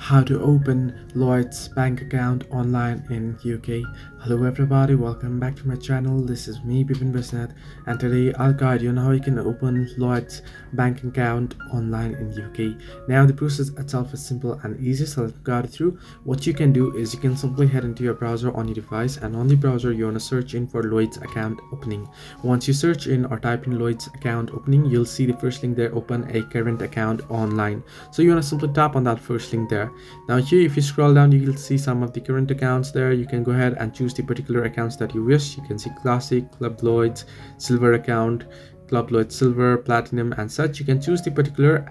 How to open Lloyd's bank account online in UK. Hello everybody, welcome back to my channel. This is me Bipin Bisnet, and today I'll guide you on how you can open Lloyd's bank account online in UK. Now the process itself is simple and easy, so I'll guide you through. What you can do is you can simply head into your browser on your device, and on the browser you want to search in for Lloyd's account opening. Once you search in or type in Lloyd's account opening, you'll see the first link there, open a current account online. So you want to simply tap on that first link there. Now here, if you scroll down, you'll see some of the current accounts there. You can go ahead and choose the particular accounts that you wish. You can see classic, club Lloyds, silver account, club Lloyds silver, platinum and such. You can choose the particular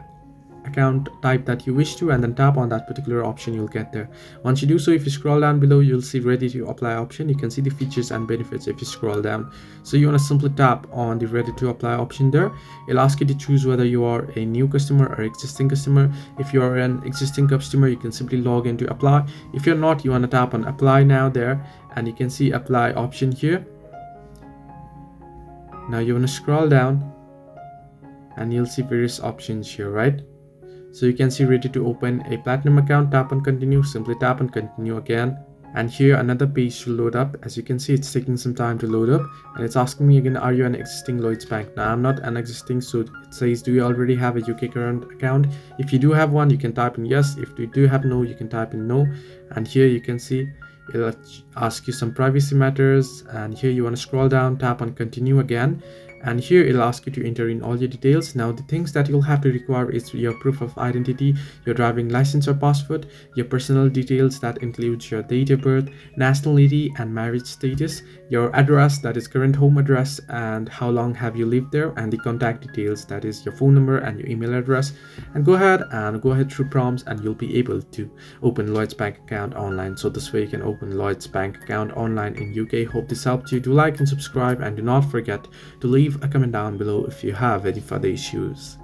account type that you wish to, and then tap on that particular option. You'll get there. Once you do so, if you scroll down below, you'll see ready to apply option. You can see the features and benefits if you scroll down. So you want to simply tap on the ready to apply option there. It'll ask you to choose whether you are a new customer or existing customer. If you are an existing customer, you can simply log in to apply. If you're not, you want to tap on apply now there, and you can see apply option here. Now you want to scroll down and you'll see various options here, right? So you can see ready to open a platinum account, tap on continue, simply tap on continue again, and here another page will load up. As you can see, it's taking some time to load up, and it's asking me again, are you an existing Lloyds bank? Now I'm not an existing, so it says, do you already have a UK current account? If you do have one, you can type in yes. If you do have no, you can type in no. And here you can see it'll ask you some privacy matters, and here you want to scroll down, tap on continue again, and here it'll ask you to enter in all your details. Now the things that you'll have to require is your proof of identity, your driving license or passport, your personal details that includes your date of birth, nationality and marriage status, your address, that is current home address, and how long have you lived there, and the contact details, that is your phone number and your email address. And go ahead through prompts, and you'll be able to open Lloyd's bank account online. So this way you can open Lloyd's bank account online in UK. Hope this helped you. Do like and subscribe, and do not forget to leave a comment down below if you have any further issues.